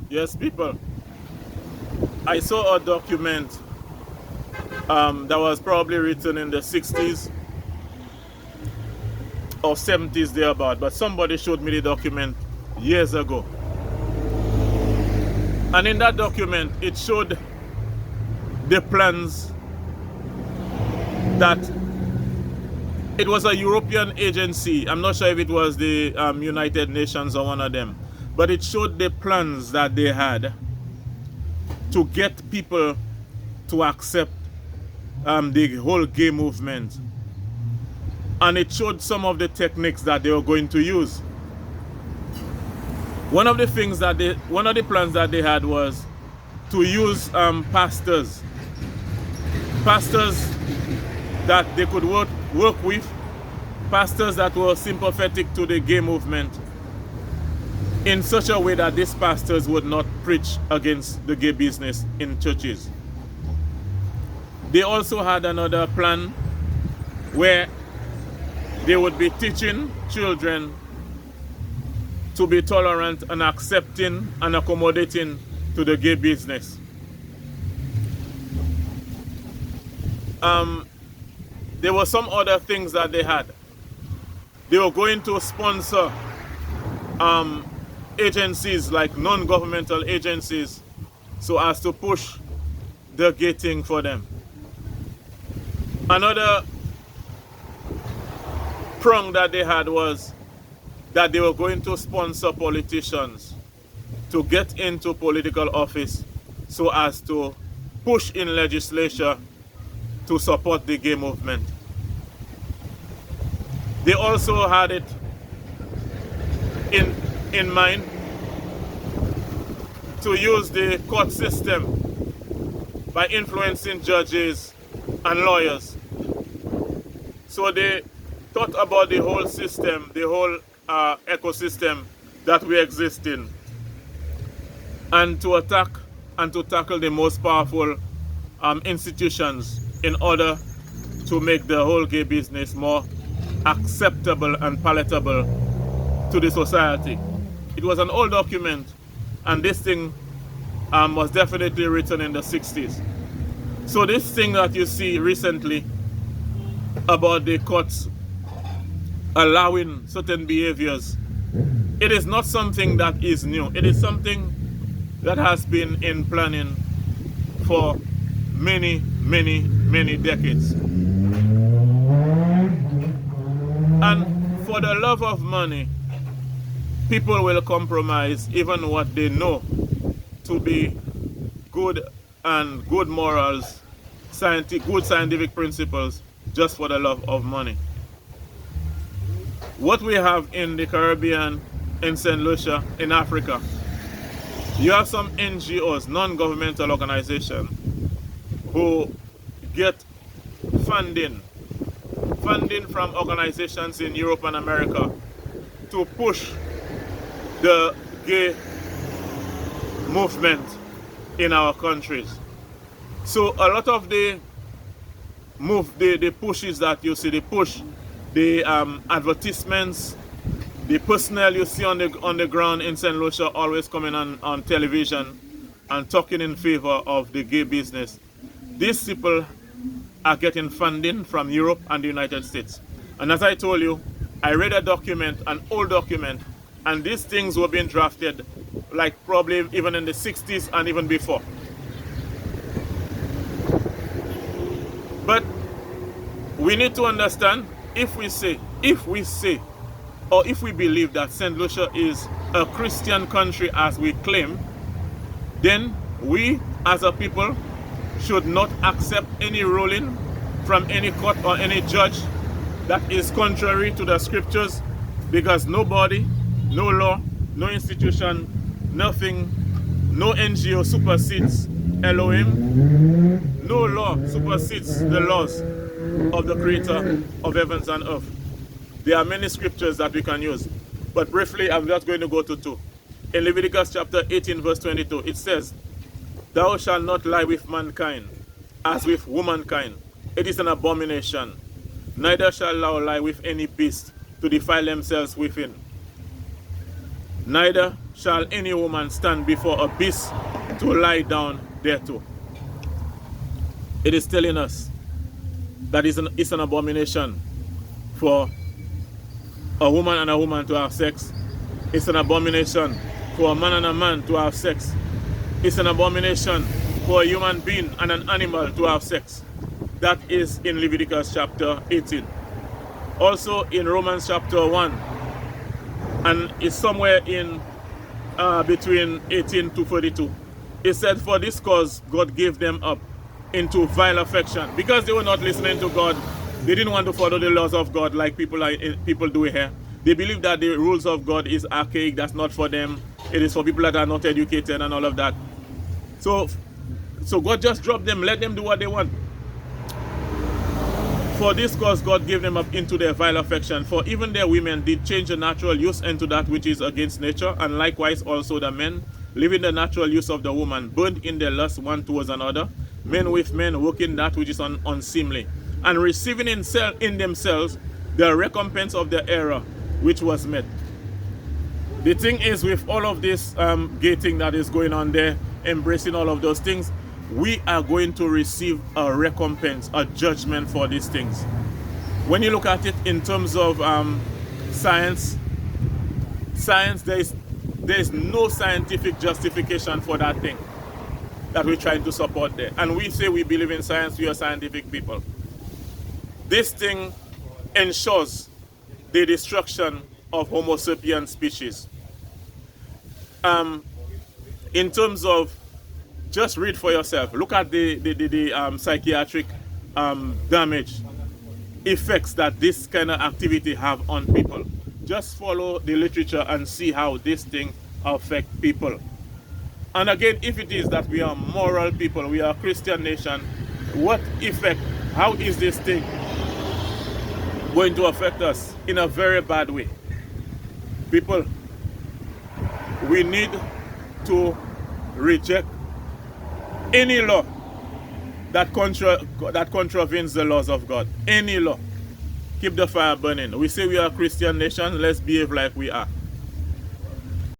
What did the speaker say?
Yes, people. I saw a document that was probably written in the 60s or 70s thereabout, but somebody showed me the document years ago. And in that document, it showed the plans that it was a European agency. I'm not sure if it was the United Nations or one of them, but it showed the plans that they had to get people to accept the whole gay movement. And it showed some of the techniques that they were going to use. One of the plans that they had was to use pastors that they could work with, pastors that were sympathetic to the gay movement, in such a way that these pastors would not preach against the gay business in churches. They also had another plan where they would be teaching children to be tolerant and accepting and accommodating to the gay business. There were some other things that they had. They were going to sponsor agencies like non-governmental agencies so as to push the gay thing for them. Another prong that they had was that they were going to sponsor politicians to get into political office so as to push in legislature to support the gay movement. They also had it in mind to use the court system by influencing judges and lawyers. So they thought about the whole system, the whole ecosystem that we exist in, and to attack and to tackle the most powerful institutions in order to make the whole gay business more acceptable and palatable to the society. It was an old document, and this thing was definitely written in the 60s. So this thing that you see recently about the courts allowing certain behaviors, it is not something that is new. It is something that has been in planning for many, many, many decades. And for the love of money, people will compromise even what they know to be good and good morals, good scientific principles, just for the love of money. What we have in the Caribbean, in St. Lucia, in Africa, you have some NGOs, non-governmental organizations, who get funding from organizations in Europe and America to push the gay movement in our countries. So a lot of the pushes that you see, the advertisements, the personnel you see on the ground in St. Lucia always coming on television and talking in favor of the gay business. These people are getting funding from Europe and the United States. And as I told you, I read a document, an old document, and these things were being drafted like probably even in the 60s and even before. But we need to understand, if we believe that St. Lucia is a Christian country as we claim, then we as a people should not accept any ruling from any court or any judge that is contrary to the scriptures, because nobody, no law, no institution, nothing, no NGO supersedes Elohim. No law supersedes the laws of the Creator of heavens and earth. There are many scriptures that we can use, but briefly I'm just going to go to two. In Leviticus chapter 18 verse 22, it says, "Thou shalt not lie with mankind as with womankind. It is an abomination. Neither shalt thou lie with any beast to defile themselves within." Neither shall any woman stand before a beast to lie down thereto. It is telling us that it's an abomination for a woman and a woman to have sex. It's an abomination for a man and a man to have sex. It's an abomination for a human being and an animal to have sex. That is in Leviticus chapter 18. Also in Romans chapter 1, and it's somewhere in between 18 to 42. It said, for this cause God gave them up into vile affection. Because they were not listening to God, they didn't want to follow the laws of God like people do here. They believe that the rules of God is archaic, that's not for them. It is for people that are not educated and all of that. So God just dropped them, let them do what they want. For this cause God gave them up into their vile affection. For even their women did change the natural use into that which is against nature, and likewise also the men, leaving the natural use of the woman, burned in their lust one towards another, men with men, working that which is unseemly, and receiving in themselves the recompense of their error which was met. The thing is, with all of this gating that is going on there, embracing all of those things, we are going to receive a recompense, a judgment for these things. When you look at it in terms of science, there is no scientific justification for that thing that we're trying to support there. And we say we believe in science, we are scientific people. This thing ensures the destruction of Homo sapiens species. In terms of, just read for yourself. Look at the psychiatric damage, effects that this kind of activity have on people. Just follow the literature and see how this thing affects people. And again, if it is that we are moral people, we are a Christian nation, what effect, how is this thing going to affect us? In a very bad way. People, we need to reject any law that contravenes the laws of God. Any law. Keep the fire burning. We say we are a Christian nation, let's behave like we are.